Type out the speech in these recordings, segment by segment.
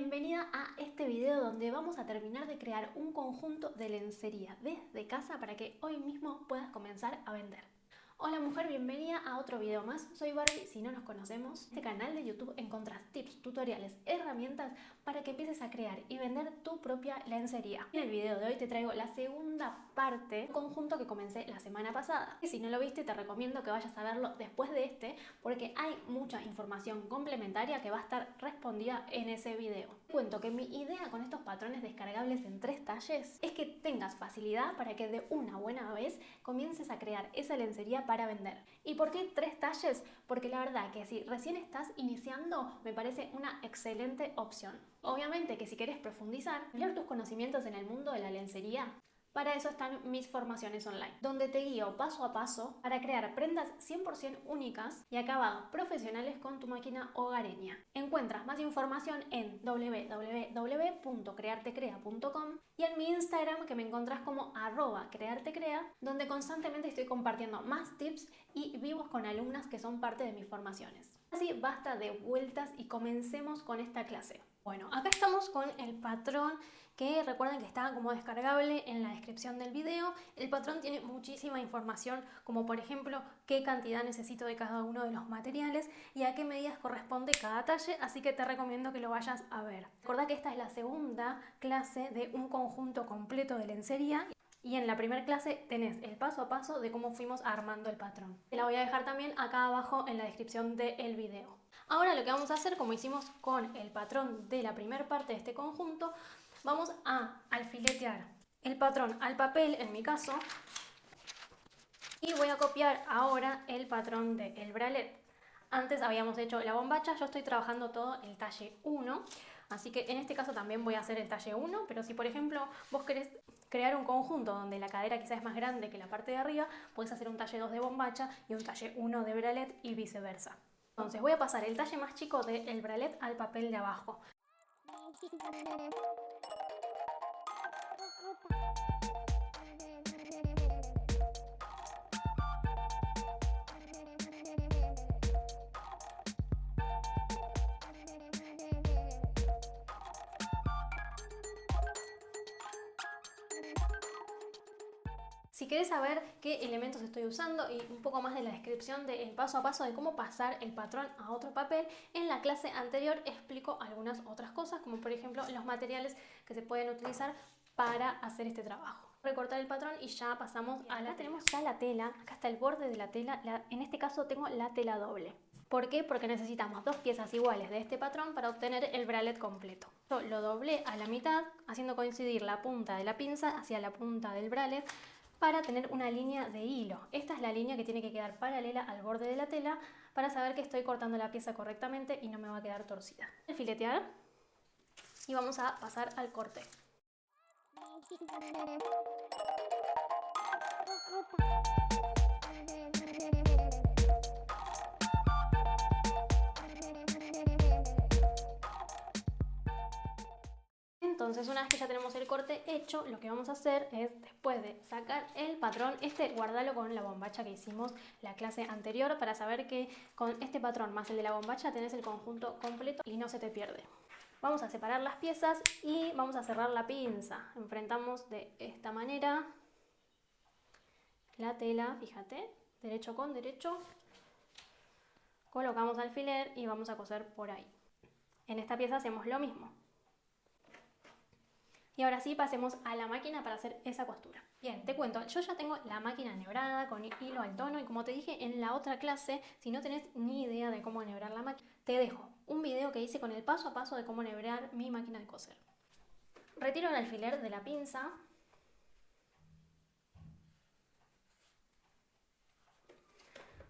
bienvenida a este video donde vamos a terminar de crear un conjunto de lencería desde casa para que hoy mismo puedas comenzar a vender. Hola mujer, bienvenida a otro video más. Soy Barbie, si no nos conocemos. En este canal de YouTube encontrás tips, tutoriales, herramientas para que empieces a crear y vender tu propia lencería. En el video de hoy te traigo la segunda parte de un conjunto que comencé la semana pasada. Y si no lo viste, te recomiendo que vayas a verlo después de este porque hay mucha información complementaria que va a estar respondida en ese video. Te cuento que mi idea con estos patrones descargables en 3 talles es que tengas facilidad para que de una buena vez comiences a crear esa lencería para vender. ¿Y por qué 3 talles? Porque la verdad que si recién estás iniciando me parece una excelente opción. Obviamente que si quieres profundizar, ampliar tus conocimientos en el mundo de la lencería, para eso están mis formaciones online, donde te guío paso a paso para crear prendas 100% únicas y acabados profesionales con tu máquina hogareña. Encuentras más información en www.creartecrea.com y en mi Instagram, que me encontrás como @creartecrea, donde constantemente estoy compartiendo más tips y vivos con alumnas que son parte de mis formaciones. Así basta de vueltas y comencemos con esta clase. Bueno, acá estamos con el patrón que recuerden que está como descargable en la descripción del video. El patrón tiene muchísima información, como por ejemplo qué cantidad necesito de cada uno de los materiales y a qué medidas corresponde cada talle, así que te recomiendo que lo vayas a ver. Recuerda que esta es la segunda clase de un conjunto completo de lencería. Y en la primera clase tenés el paso a paso de cómo fuimos armando el patrón. Te la voy a dejar también acá abajo en la descripción del video. Ahora lo que vamos a hacer, como hicimos con el patrón de la primera parte de este conjunto, vamos a alfiletear el patrón al papel, en mi caso, y voy a copiar ahora el patrón del bralet. Antes habíamos hecho la bombacha, yo estoy trabajando todo el talle 1, así que en este caso también voy a hacer el talle 1, pero si por ejemplo vos querés crear un conjunto donde la cadera quizás es más grande que la parte de arriba, podés hacer un talle 2 de bombacha y un talle 1 de bralet y viceversa. Entonces voy a pasar el talle más chico del bralet al papel de abajo. Si querés saber qué elementos estoy usando y un poco más de la descripción del paso a paso de cómo pasar el patrón a otro papel, en la clase anterior explico algunas otras cosas, como por ejemplo los materiales que se pueden utilizar para hacer este trabajo. Recortar el patrón y ya pasamos a la tela. Tenemos ya la tela, acá está el borde de la tela, en este caso tengo la tela doble. ¿Por qué? Porque necesitamos 2 piezas iguales de este patrón para obtener el bralet completo. Yo lo doblé a la mitad, haciendo coincidir la punta de la pinza hacia la punta del bralet, para tener una línea de hilo. Esta es la línea que tiene que quedar paralela al borde de la tela para saber que estoy cortando la pieza correctamente y no me va a quedar torcida. Filetear y vamos a pasar al corte. Entonces, una vez que ya tenemos el corte hecho, lo que vamos a hacer es, después de sacar el patrón, guardalo con la bombacha que hicimos la clase anterior para saber que con este patrón más el de la bombacha tenés el conjunto completo y no se te pierde. Vamos a separar las piezas y vamos a cerrar la pinza. Enfrentamos de esta manera la tela, fíjate, derecho con derecho. Colocamos alfiler y vamos a coser por ahí. En esta pieza hacemos lo mismo. Y ahora sí pasemos a la máquina para hacer esa costura. Bien, te cuento, yo ya tengo la máquina enhebrada con hilo al tono y como te dije en la otra clase, si no tenés ni idea de cómo enhebrar la máquina, te dejo un video que hice con el paso a paso de cómo enhebrar mi máquina de coser. Retiro el alfiler de la pinza.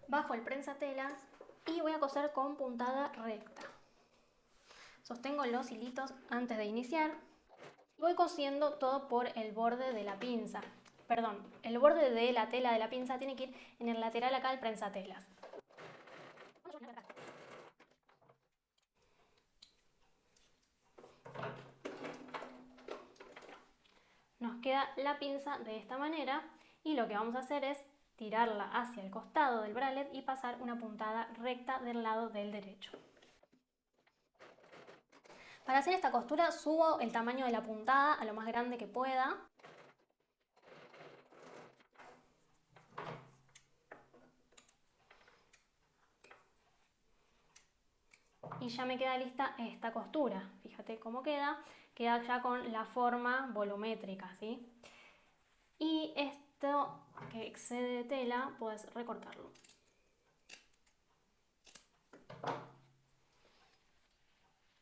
Bajo el prensatelas y voy a coser con puntada recta. Sostengo los hilitos antes de iniciar. Voy cosiendo todo por el borde de la pinza. Perdón, el borde de la tela de la pinza tiene que ir en el lateral acá del prensatelas. Nos queda la pinza de esta manera y lo que vamos a hacer es tirarla hacia el costado del bralet y pasar una puntada recta del lado del derecho. Para hacer esta costura subo el tamaño de la puntada a lo más grande que pueda. Y ya me queda lista esta costura. Fíjate cómo queda. Queda ya con la forma volumétrica, ¿sí? Y esto que excede de tela, puedes recortarlo.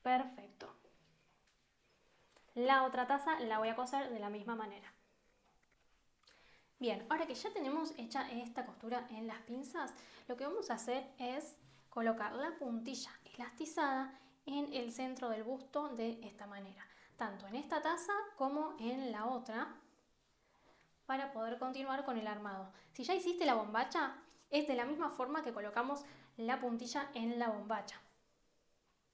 Perfecto. La otra taza la voy a coser de la misma manera. Bien, ahora que ya tenemos hecha esta costura en las pinzas, lo que vamos a hacer es colocar la puntilla elastizada en el centro del busto de esta manera, tanto en esta taza como en la otra, para poder continuar con el armado. Si ya hiciste la bombacha, es de la misma forma que colocamos la puntilla en la bombacha.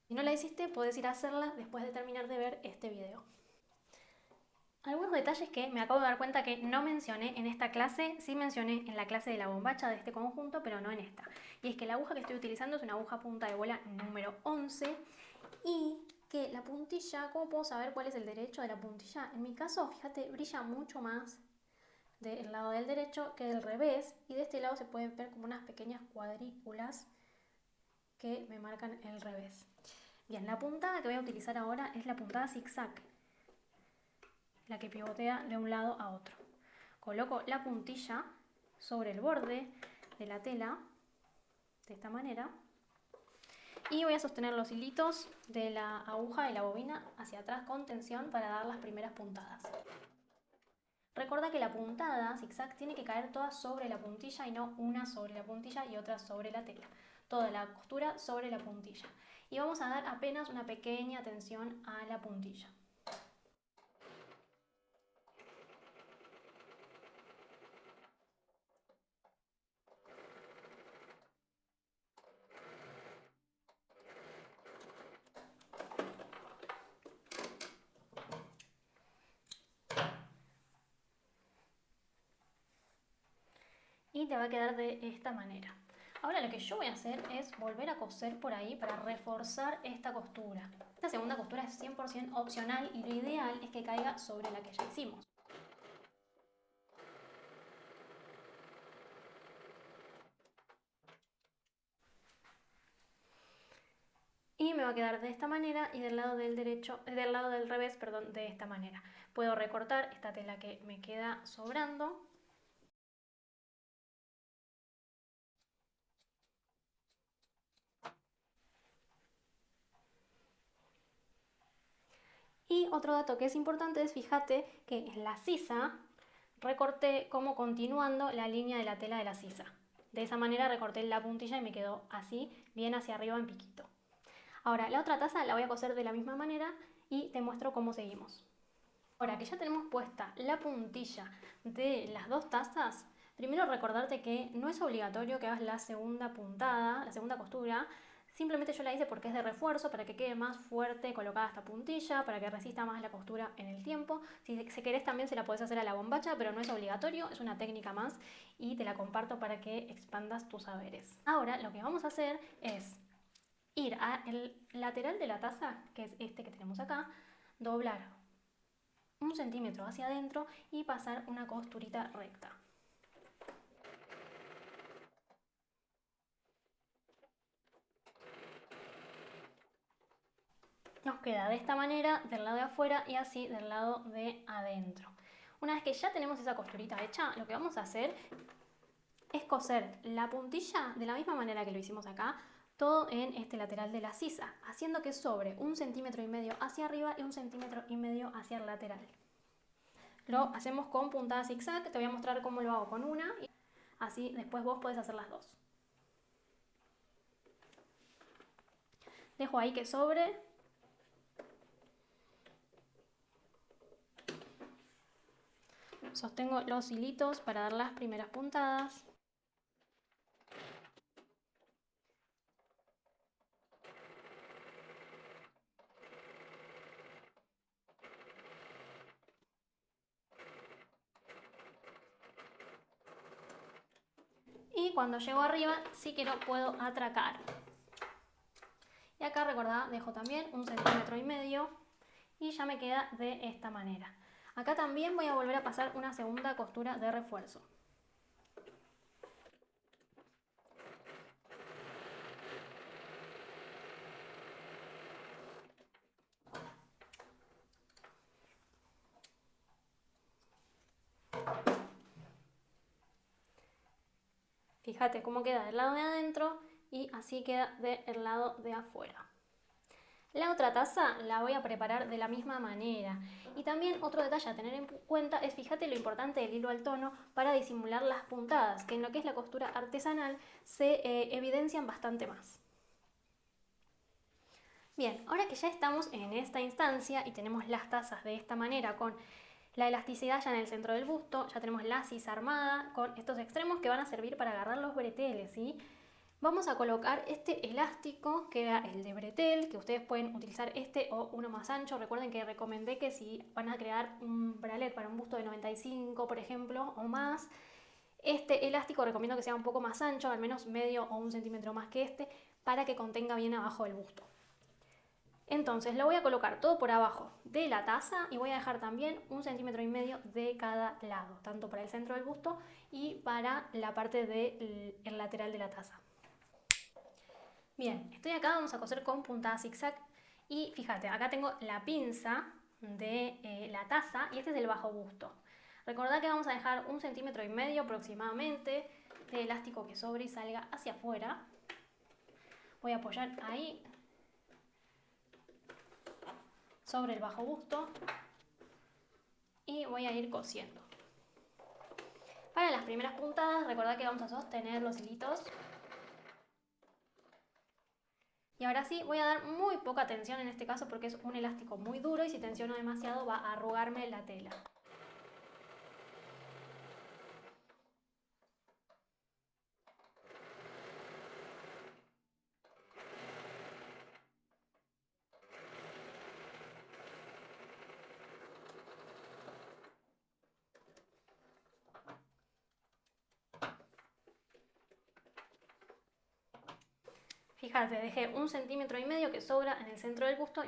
Si no la hiciste, puedes ir a hacerla después de terminar de ver este video. Algunos detalles que me acabo de dar cuenta que no mencioné en esta clase, sí mencioné en la clase de la bombacha de este conjunto, pero no en esta. Y es que la aguja que estoy utilizando es una aguja punta de bola número 11 y que la puntilla, ¿cómo puedo saber cuál es el derecho de la puntilla? En mi caso, fíjate, brilla mucho más del lado del derecho que del revés, y de este lado se pueden ver como unas pequeñas cuadrículas que me marcan el revés. Bien, la puntada que voy a utilizar ahora es la puntada zigzag, la que pivotea de un lado a otro. Coloco la puntilla sobre el borde de la tela, de esta manera, y voy a sostener los hilitos de la aguja y la bobina hacia atrás con tensión para dar las primeras puntadas. Recuerda que la puntada zigzag tiene que caer toda sobre la puntilla y no una sobre la puntilla y otra sobre la tela. Toda la costura sobre la puntilla. Y vamos a dar apenas una pequeña tensión a la puntilla. Y te va a quedar de esta manera. Ahora lo que yo voy a hacer es volver a coser por ahí para reforzar esta costura. Esta segunda costura es 100% opcional y lo ideal es que caiga sobre la que ya hicimos. Y me va a quedar de esta manera y del lado del revés, perdón, de esta manera. Puedo recortar esta tela que me queda sobrando. Y otro dato que es importante es, fíjate que en la sisa recorté como continuando la línea de la tela de la sisa. De esa manera recorté la puntilla y me quedó así, bien hacia arriba en piquito. Ahora, la otra taza la voy a coser de la misma manera y te muestro cómo seguimos. Ahora que ya tenemos puesta la puntilla de las dos tazas, primero recordarte que no es obligatorio que hagas la segunda puntada, la segunda costura. Simplemente yo la hice porque es de refuerzo, para que quede más fuerte colocada esta puntilla, para que resista más la costura en el tiempo. Si querés también se la podés hacer a la bombacha, pero no es obligatorio, es una técnica más y te la comparto para que expandas tus saberes. Ahora lo que vamos a hacer es ir al lateral de la taza, que es este que tenemos acá, doblar 1 centímetro hacia adentro y pasar una costurita recta. Nos queda de esta manera del lado de afuera y así del lado de adentro. Una vez que ya tenemos esa costurita hecha, lo que vamos a hacer es coser la puntilla de la misma manera que lo hicimos acá, todo en este lateral de la sisa, haciendo que sobre 1,5 centímetros hacia arriba y 1,5 centímetros hacia el lateral. Lo hacemos con puntada zigzag, te voy a mostrar cómo lo hago con una, y así después vos podés hacer las dos. Dejo ahí que sobre. Sostengo los hilitos para dar las primeras puntadas. Y cuando llego arriba, si quiero, puedo atracar. Y acá acá, recordá, dejo también 1,5 centímetros y ya me queda de esta manera. Acá también voy a volver a pasar una segunda costura de refuerzo. Fíjate cómo queda del lado de adentro y así queda del lado de afuera. La otra taza la voy a preparar de la misma manera. Y también otro detalle a tener en cuenta es, fíjate lo importante del hilo al tono para disimular las puntadas, que en lo que es la costura artesanal se evidencian bastante más. Bien, ahora que ya estamos en esta instancia y tenemos las tazas de esta manera con la elasticidad ya en el centro del busto, ya tenemos la sisa armada con estos extremos que van a servir para agarrar los breteles, ¿sí? Vamos a colocar este elástico que era el de bretel, que ustedes pueden utilizar este o uno más ancho. Recuerden que recomendé que si van a crear un bralette para un busto de 95, por ejemplo, o más, este elástico recomiendo que sea un poco más ancho, al menos medio o 1 centímetro más que este, para que contenga bien abajo del busto. Entonces lo voy a colocar todo por abajo de la taza y voy a dejar también 1,5 centímetros de cada lado, tanto para el centro del busto y para la parte del lateral de la taza. Bien, estoy acá, vamos a coser con puntada zigzag y fíjate, acá tengo la pinza de la taza y este es el bajo busto. Recordad que vamos a dejar 1,5 centímetros aproximadamente de elástico que sobre y salga hacia afuera. Voy a apoyar ahí sobre el bajo busto y voy a ir cosiendo. Para las primeras puntadas, recordad que vamos a sostener los hilitos. Y ahora sí, voy a dar muy poca tensión en este caso porque es un elástico muy duro y si tensiono demasiado va a arrugarme la tela. Fíjate, dejé 1,5 centímetros que sobra en el centro del busto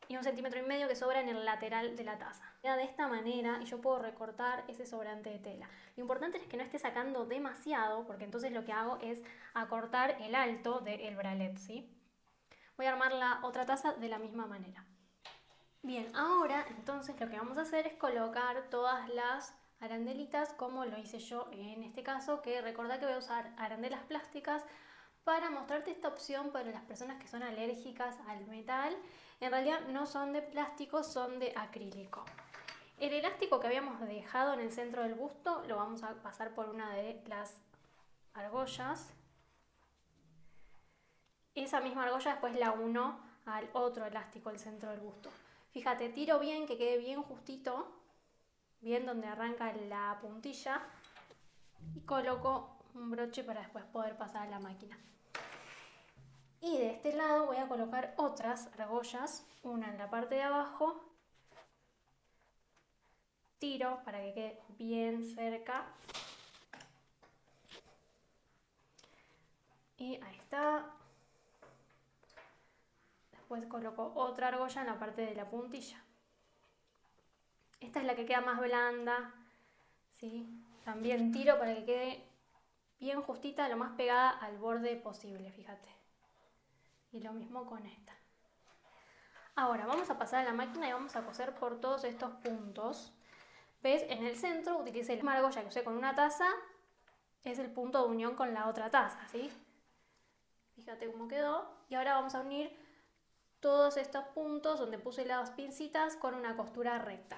y 1,5 centímetros que sobra en el lateral de la taza. Queda de esta manera y yo puedo recortar ese sobrante de tela. Lo importante es que no esté sacando demasiado porque entonces lo que hago es acortar el alto del bralette, ¿sí? Voy a armar la otra taza de la misma manera. Bien, ahora entonces lo que vamos a hacer es colocar todas las arandelitas como lo hice yo en este caso, que recordá que voy a usar arandelas plásticas para mostrarte esta opción para las personas que son alérgicas al metal. En realidad no son de plástico, son de acrílico. El elástico que habíamos dejado en el centro del busto lo vamos a pasar por una de las argollas. Esa misma argolla después la uno al otro elástico del centro del busto. Fíjate, tiro bien, que quede bien justito, bien donde arranca la puntilla y coloco un broche para después poder pasar a la máquina. Y de este lado voy a colocar otras argollas, una en la parte de abajo, tiro para que quede bien cerca y ahí está. Después coloco otra argolla en la parte de la puntilla. Esta es la que queda más blanda, ¿sí? También tiro para que quede bien justita, lo más pegada al borde posible, fíjate. Y lo mismo con esta. Ahora vamos a pasar a la máquina y vamos a coser por todos estos puntos. ¿Ves? En el centro utilicé la misma argolla que usé con una taza, es el punto de unión con la otra taza, ¿sí? Fíjate cómo quedó. Y ahora vamos a unir todos estos puntos donde puse las pincitas con una costura recta.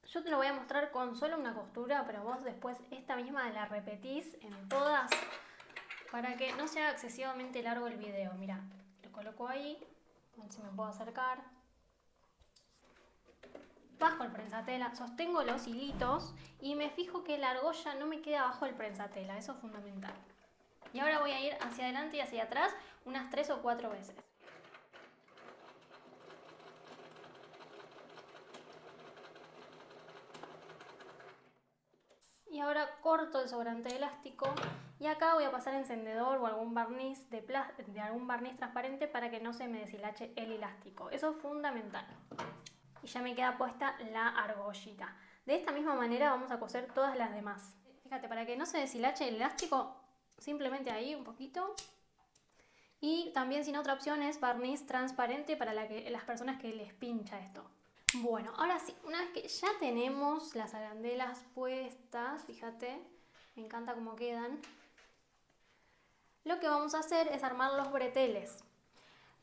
Yo te lo voy a mostrar con solo una costura, pero vos después esta misma la repetís en todas para que no sea excesivamente largo el video. Mira, lo coloco ahí, a ver si me puedo acercar. Bajo el prensatela, sostengo los hilitos y me fijo que la argolla no me quede abajo del prensatela, eso es fundamental. Y ahora voy a ir hacia adelante y hacia atrás unas 3 o 4 veces. Y ahora corto el sobrante de elástico y acá voy a pasar encendedor o algún barniz de algún barniz transparente para que no se me deshilache el elástico. Eso es fundamental. Y ya me queda puesta la argollita. De esta misma manera vamos a coser todas las demás. Fíjate, para que no se deshilache el elástico, simplemente ahí un poquito. Y también, sin otra opción, es barniz transparente para las personas que les pincha esto. Bueno, ahora sí, una vez que ya tenemos las arandelas puestas, fíjate, me encanta cómo quedan. Lo que vamos a hacer es armar los breteles.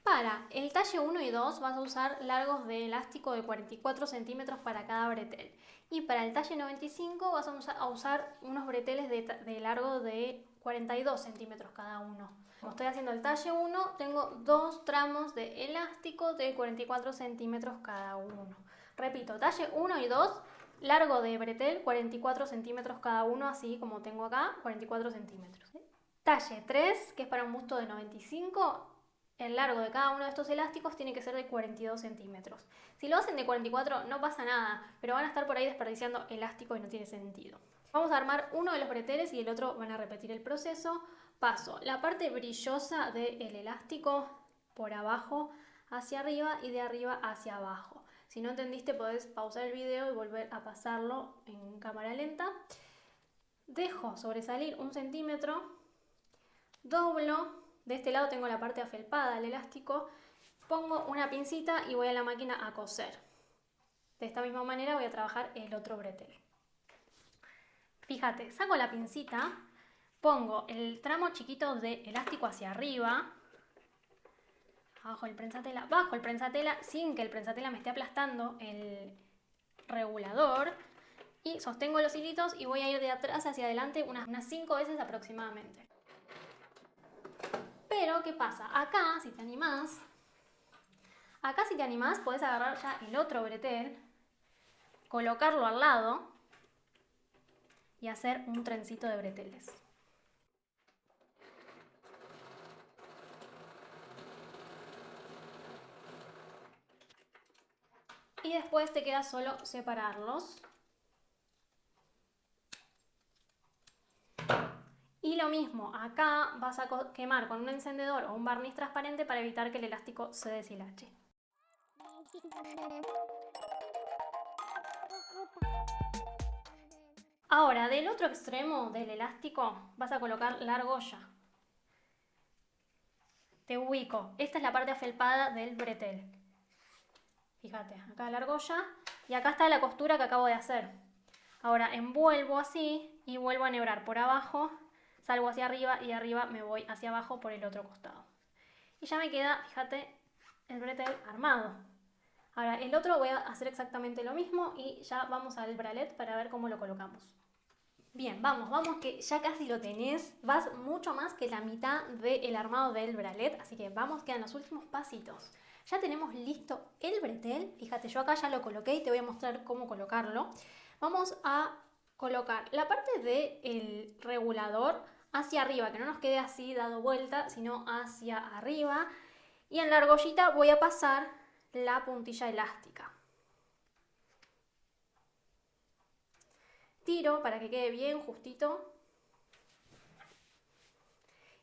Para el talle 1 y 2 vas a usar largos de elástico de 44 centímetros para cada bretel. Y para el talle 95 vas a usar unos breteles de largo de 42 centímetros cada uno. Como estoy haciendo el talle 1, tengo 2 tramos de elástico de 44 centímetros cada uno. Repito, talle 1 y 2, largo de bretel 44 centímetros cada uno, así como tengo acá, 44 centímetros. Talle 3, que es para un busto de 95, el largo de cada uno de estos elásticos tiene que ser de 42 centímetros. Si lo hacen de 44 no pasa nada, pero van a estar por ahí desperdiciando elástico y no tiene sentido. Vamos a armar uno de los breteles y el otro van a repetir el proceso. Paso la parte brillosa del elástico por abajo hacia arriba y de arriba hacia abajo. Si no entendiste podés pausar el video y volver a pasarlo en cámara lenta. Dejo sobresalir 1 centímetro, doblo, de este lado tengo la parte afelpada del elástico, pongo una pincita y voy a la máquina a coser. De esta misma manera voy a trabajar el otro bretel. Fíjate, saco la pincita, pongo el tramo chiquito de elástico hacia arriba, bajo el prensatela sin que el prensatela me esté aplastando el regulador y sostengo los hilitos y voy a ir de atrás hacia adelante unas 5 veces aproximadamente. Pero, ¿qué pasa? Acá, si te animás, podés agarrar ya el otro bretel, colocarlo al lado y hacer un trencito de breteles. Y después te queda solo separarlos. Y lo mismo, acá vas a quemar con un encendedor o un barniz transparente para evitar que el elástico se deshilache. Ahora, del otro extremo del elástico vas a colocar la argolla. Te ubico, esta es la parte afelpada del bretel. Fíjate, acá la argolla y acá está la costura que acabo de hacer. Ahora envuelvo así y vuelvo a enhebrar por abajo, salgo hacia arriba y arriba me voy hacia abajo por el otro costado. Y ya me queda, fíjate, el bretel armado. Ahora el otro voy a hacer exactamente lo mismo y ya vamos al bralet para ver cómo lo colocamos. Bien, vamos que ya casi lo tenés, vas mucho más que la mitad del armado del bralet, así que vamos, quedan los últimos pasitos. Ya tenemos listo el bretel, fíjate, yo acá ya lo coloqué y te voy a mostrar cómo colocarlo. Vamos a colocar la parte del regulador hacia arriba, que no nos quede así dado vuelta, sino hacia arriba. Y en la argollita voy a pasar la puntilla elástica. Tiro para que quede bien justito.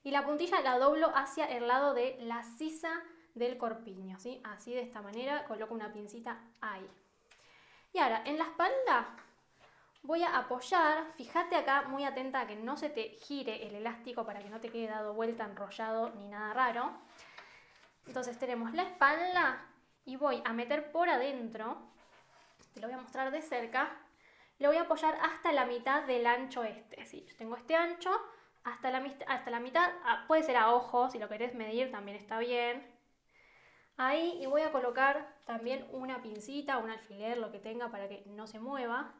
Y la puntilla la doblo hacia el lado de la sisa del corpiño, ¿sí? Así, de esta manera, coloco una pincita ahí. Y ahora, en la espalda voy a apoyar, fíjate acá, muy atenta a que no se te gire el elástico para que no te quede dado vuelta, enrollado ni nada raro. Entonces tenemos la espalda y voy a meter por adentro, te lo voy a mostrar de cerca, lo voy a apoyar hasta la mitad del ancho este, ¿sí? Yo tengo este ancho hasta la mitad, puede ser a ojo, si lo querés medir también está bien. Ahí, y voy a colocar también una pincita, un alfiler, lo que tenga para que no se mueva.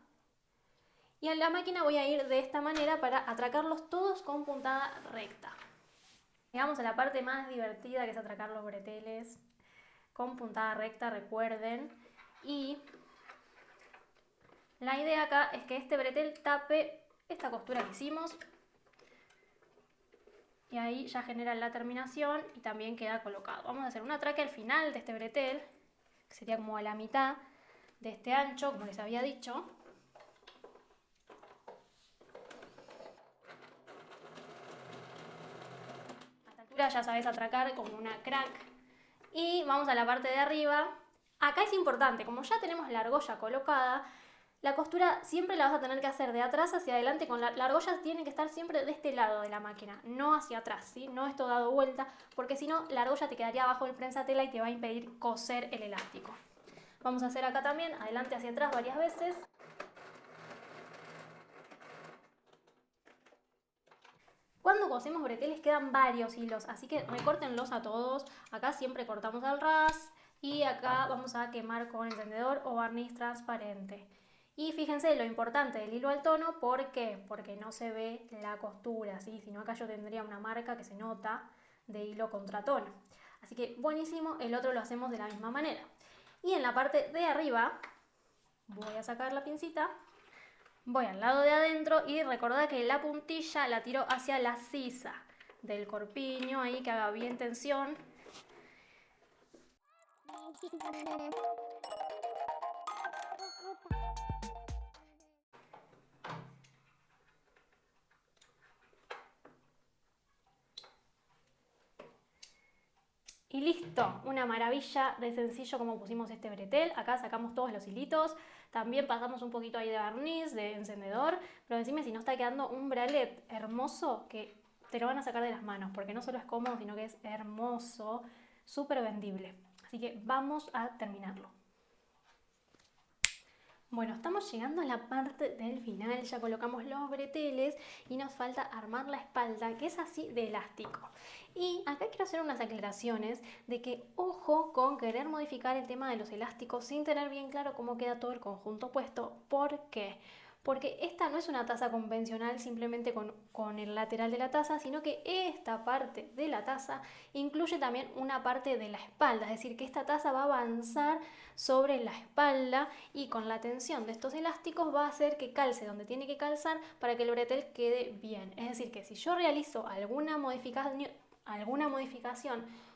Y en la máquina voy a ir de esta manera para atracarlos todos con puntada recta. Llegamos a la parte más divertida, que es atracar los breteles con puntada recta, recuerden. Y la idea acá es que este bretel tape esta costura que hicimos. Y ahí ya genera la terminación y también queda colocado. Vamos a hacer un atraque al final de este bretel, que sería como a la mitad de este ancho, como les había dicho. ya sabes atracar como una crack. Y vamos a la parte de arriba. Acá es importante, como ya tenemos la argolla colocada, la costura siempre la vas a tener que hacer de atrás hacia adelante. La argolla tiene que estar siempre de este lado de la máquina, no hacia atrás, ¿sí? No esto dado vuelta, porque si no la argolla te quedaría abajo del prensatela y te va a impedir coser el elástico. Vamos a hacer acá también, adelante hacia atrás varias veces. Cuando cosemos breteles quedan varios hilos, así que recórtenlos a todos. Acá siempre cortamos al ras y acá vamos a quemar con encendedor o barniz transparente. Y fíjense lo importante del hilo al tono, ¿por qué? Porque no se ve la costura, ¿sí? Si no acá yo tendría una marca que se nota de hilo contra tono. Así que buenísimo, el otro lo hacemos de la misma manera. Y en la parte de arriba voy a sacar la pincita. Voy al lado de adentro y recordad que la puntilla la tiro hacia la sisa del corpiño, ahí que haga bien tensión. Y listo, una maravilla de sencillo como pusimos este bretel. Acá sacamos todos los hilitos, también pasamos un poquito ahí de barniz, de encendedor, pero decime si no está quedando un bralet hermoso que te lo van a sacar de las manos, porque no solo es cómodo, sino que es hermoso, súper vendible. Así que vamos a terminarlo. Bueno, estamos llegando a la parte del final, ya colocamos los breteles y nos falta armar la espalda, que es así de elástico. Y acá quiero hacer unas aclaraciones de que ojo con querer modificar el tema de los elásticos sin tener bien claro cómo queda todo el conjunto puesto. ¿Por qué? Porque esta no es una taza convencional simplemente con el lateral de la taza, sino que esta parte de la taza incluye también una parte de la espalda, es decir, que esta taza va a avanzar sobre la espalda y con la tensión de estos elásticos va a hacer que calce donde tiene que calzar para que el bretel quede bien. Es decir, que si yo realizo alguna modificación,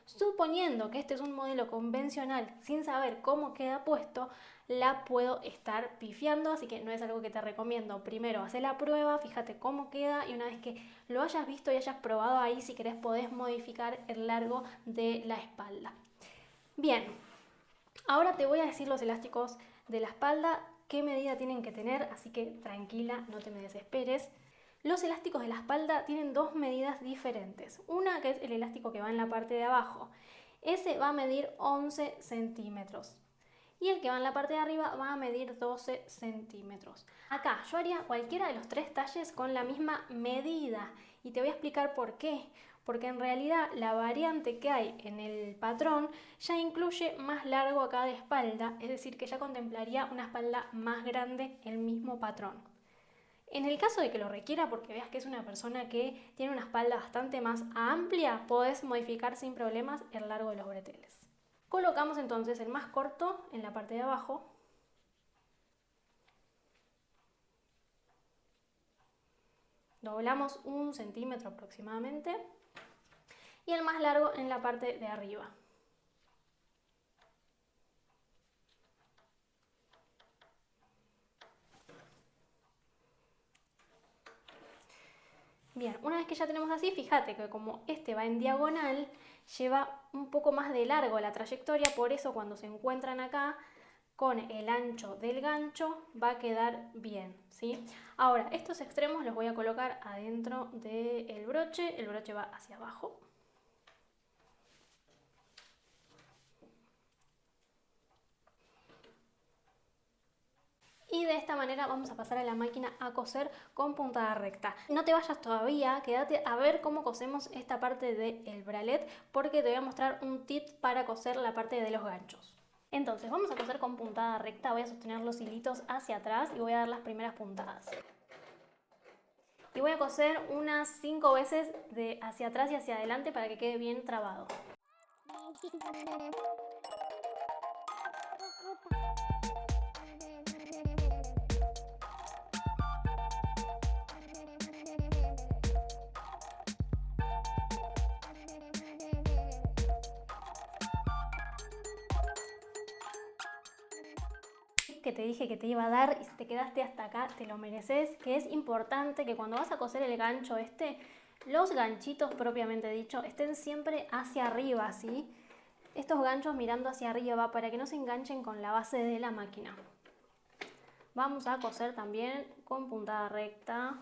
suponiendo que este es un modelo convencional sin saber cómo queda puesto, la puedo estar pifiando, así que no es algo que te recomiendo. Primero hacer la prueba, fíjate cómo queda y una vez que lo hayas visto y hayas probado ahí, si querés podés modificar el largo de la espalda. Bien, ahora te voy a decir los elásticos de la espalda, qué medida tienen que tener, así que tranquila, no te me desesperes. Los elásticos de la espalda tienen dos medidas diferentes. Una que es el elástico que va en la parte de abajo. Ese va a medir 11 centímetros. Y el que va en la parte de arriba va a medir 12 centímetros. Acá yo haría cualquiera de los tres talles con la misma medida. Y te voy a explicar por qué. Porque en realidad la variante que hay en el patrón ya incluye más largo acá de espalda. Es decir, que ya contemplaría una espalda más grande el mismo patrón. En el caso de que lo requiera, porque veas que es una persona que tiene una espalda bastante más amplia, podés modificar sin problemas el largo de los breteles. Colocamos entonces el más corto en la parte de abajo. Doblamos 1 centímetro aproximadamente. Y el más largo en la parte de arriba. Bien, una vez que ya tenemos así, fíjate que como este va en diagonal, lleva un poco más de largo la trayectoria, por eso cuando se encuentran acá con el ancho del gancho va a quedar bien, ¿sí? Ahora, estos extremos los voy a colocar adentro del broche, el broche va hacia abajo. Y de esta manera vamos a pasar a la máquina a coser con puntada recta. No te vayas todavía, quédate a ver cómo cosemos esta parte del bralet, porque te voy a mostrar un tip para coser la parte de los ganchos. Entonces vamos a coser con puntada recta, voy a sostener los hilitos hacia atrás y voy a dar las primeras puntadas. Y voy a coser unas 5 veces de hacia atrás y hacia adelante para que quede bien trabado. Que te dije que te iba a dar y si te quedaste hasta acá te lo mereces, que es importante que cuando vas a coser el gancho Los ganchitos propiamente dicho estén siempre hacia arriba, ¿sí? Estos ganchos mirando hacia arriba para que no se enganchen con la base de la máquina. Vamos a coser también con puntada recta.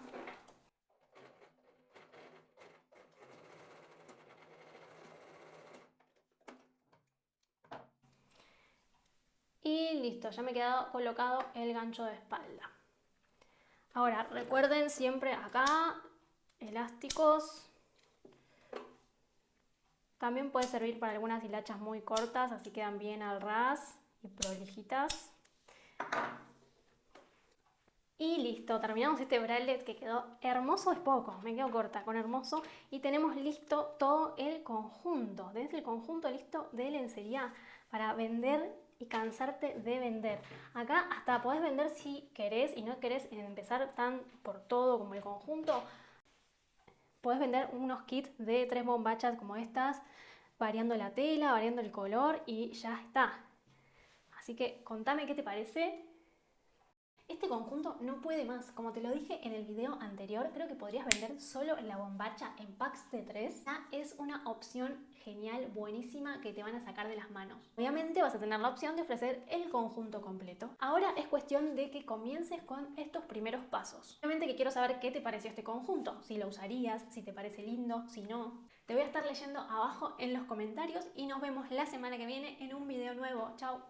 Y listo, ya me ha quedado colocado el gancho de espalda. Ahora recuerden siempre acá, elásticos. También puede servir para algunas hilachas muy cortas, así quedan bien al ras y prolijitas. Y listo, terminamos este bralette que quedó hermoso, es poco, me quedo corta con hermoso. Y tenemos listo todo el conjunto, tenés el conjunto listo de lencería para vender y cansarte de vender. Acá hasta podés vender si querés y no querés empezar tan por todo como el conjunto. Podés vender unos kits de 3 bombachas como estas, variando la tela, variando el color y ya está. Así que contame qué te parece. Este conjunto no puede más, como te lo dije en el video anterior, creo que podrías vender solo la bombacha en packs de 3. Ya es una opción genial, buenísima, que te van a sacar de las manos. Obviamente vas a tener la opción de ofrecer el conjunto completo. Ahora es cuestión de que comiences con estos primeros pasos. Obviamente que quiero saber qué te pareció este conjunto, si lo usarías, si te parece lindo, si no. Te voy a estar leyendo abajo en los comentarios y nos vemos la semana que viene en un video nuevo. Chao.